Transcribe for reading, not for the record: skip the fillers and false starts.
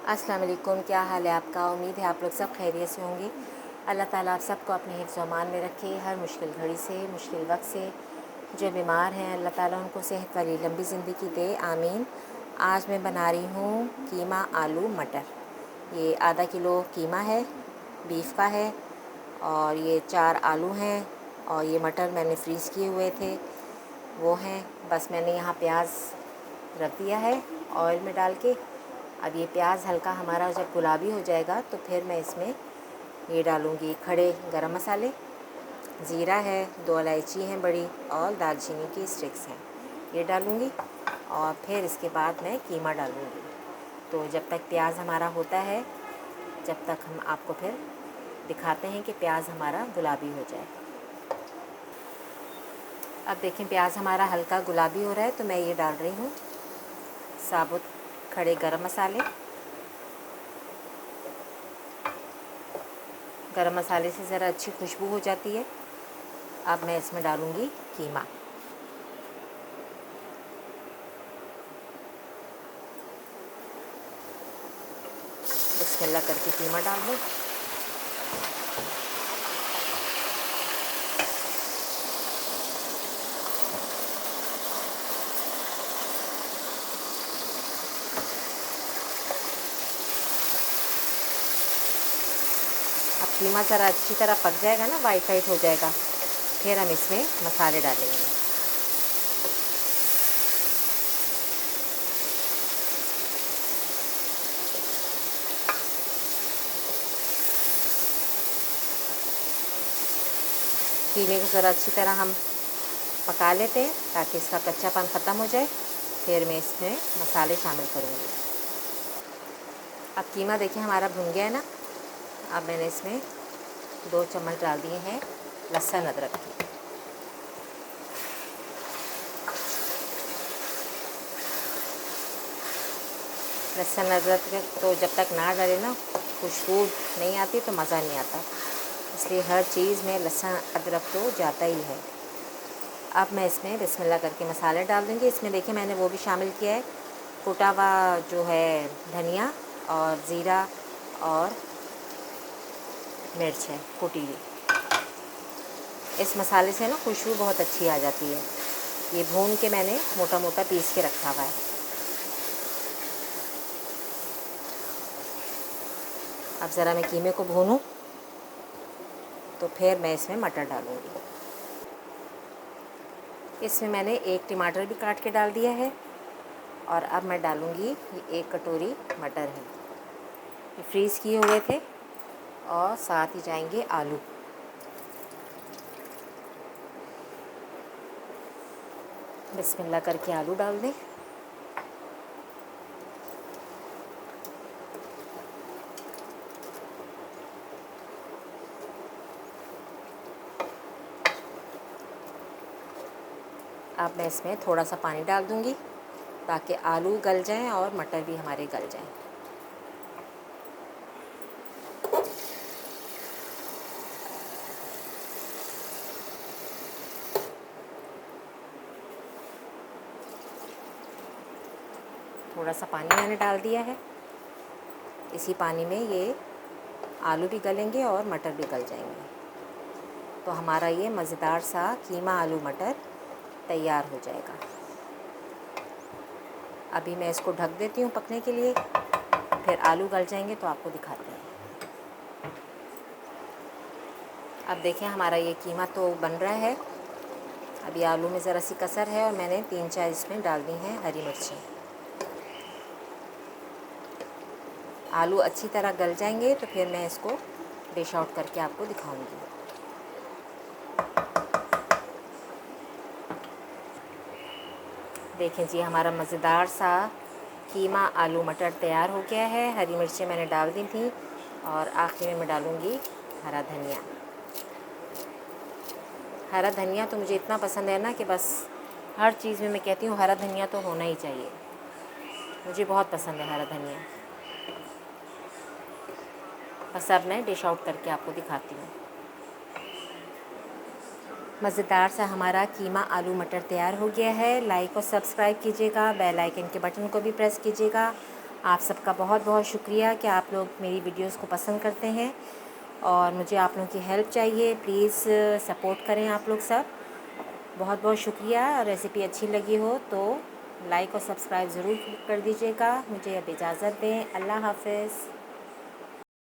अस्सलाम वालेकुम। क्या हाल है आपका? उम्मीद है आप लोग सब खैरियत से होंगे। अल्लाह ताला आप सबको अपने हिफ्ज़ व अमान में रखे, हर मुश्किल घड़ी से, मुश्किल वक्त से। जो बीमार हैं अल्लाह ताला उनको सेहत वाली लंबी ज़िंदगी दे, आमीन। आज मैं बना रही हूँ कीमा आलू मटर। ये आधा किलो कीमा है, बीफ का है, और ये 4 आलू हैं, और ये मटर मैंने फ्रीज़ किए हुए थे वो हैं। बस मैंने यहाँ प्याज रख दिया है ऑयल में डाल के। अब ये प्याज हल्का हमारा जब गुलाबी हो जाएगा तो फिर मैं इसमें ये डालूँगी खड़े गरम मसाले, ज़ीरा है, 2 इलायची हैं बड़ी, और दालचीनी की स्टिक्स हैं, ये डालूँगी। और फिर इसके बाद मैं कीमा डालूँगी। तो जब तक प्याज हमारा होता है, जब तक हम आपको फिर दिखाते हैं कि प्याज हमारा गुलाबी हो जाए। अब देखें प्याज हमारा हल्का गुलाबी हो रहा है, तो मैं ये डाल रही हूँ साबुत खड़े गरम मसाले। गरम मसाले से ज़रा अच्छी खुशबू हो जाती है। अब मैं इसमें डालूँगी कीमा। बिस्मिल्लाह करके कीमा डाल दूँ। अब कीमा ज़रा अच्छी तरह पक जाएगा ना, वाइट वाइट हो जाएगा, फिर हम इसमें मसाले डालेंगे। कीमे को ज़रा अच्छी तरह हम पका लेते हैं ताकि इसका कच्चापन ख़त्म हो जाए, फिर मैं इसमें मसाले शामिल करूँगी। अब कीमा देखिए हमारा भुन गया है ना। अब मैंने इसमें 2 चम्मच डाल दिए हैं लहसुन अदरक की। लहसुन अदरक तो जब तक ना डाले ना, खुशबू नहीं आती तो मज़ा नहीं आता, इसलिए हर चीज़ में लहसुन अदरक तो जाता ही है। अब मैं इसमें बिस्मिल्लाह करके मसाले डाल दूँगी। इसमें देखिए मैंने वो भी शामिल किया है, कुटा हुआ जो है धनिया और ज़ीरा और मिर्च है कुटी हुई। इस मसाले से ना खुशबू बहुत अच्छी आ जाती है। ये भून के मैंने मोटा मोटा पीस के रखा हुआ है। अब ज़रा मैं कीमे को भूनूं तो फिर मैं इसमें मटर डालूँगी। इसमें मैंने 1 टमाटर भी काट के डाल दिया है, और अब मैं डालूँगी ये 1 कटोरी मटर है, ये फ्रीज़ किए हुए थे, और साथ ही जाएंगे आलू। बिस्मिल्लाह करके आलू डाल दें। अब मैं इसमें थोड़ा सा पानी डाल दूँगी ताकि आलू गल जाएं और मटर भी हमारे गल जाएं। थोड़ा सा पानी मैंने डाल दिया है। इसी पानी में ये आलू भी गलेंगे और मटर भी गल जाएंगे, तो हमारा ये मज़ेदार सा कीमा आलू मटर तैयार हो जाएगा। अभी मैं इसको ढक देती हूँ पकने के लिए, फिर आलू गल जाएंगे तो आपको दिखाते हैं। अब देखें हमारा ये कीमा तो बन रहा है। अभी आलू में ज़रा सी कसर है, और मैंने 3-4 इसमें डाल दी हैं हरी मिर्चें। आलू अच्छी तरह गल जाएंगे तो फिर मैं इसको डिश आउट करके आपको दिखाऊंगी। देखें जी हमारा मज़ेदार सा कीमा आलू मटर तैयार हो गया है। हरी मिर्चें मैंने डाल दी थी, और आखिर में मैं डालूँगी हरा धनिया। हरा धनिया तो मुझे इतना पसंद है ना कि बस हर चीज़ में मैं कहती हूँ हरा धनिया तो होना ही चाहिए। मुझे बहुत पसंद है हरा धनिया। बस अब मैं डिश आउट करके आपको दिखाती हूँ। मज़ेदार सा हमारा कीमा आलू मटर तैयार हो गया है। लाइक और सब्सक्राइब कीजिएगा, बेल आइकन के बटन को भी प्रेस कीजिएगा, आप सबका बहुत बहुत शुक्रिया कि आप लोग मेरी वीडियोस को पसंद करते हैं और मुझे आप लोगों की हेल्प चाहिए। प्लीज़ सपोर्ट करें आप लोग सब। बहुत बहुत शुक्रिया। और रेसिपी अच्छी लगी हो तो लाइक और सब्सक्राइब ज़रूर कर दीजिएगा। मुझे अब इजाज़त दें। अल्लाह हाफ़िज़।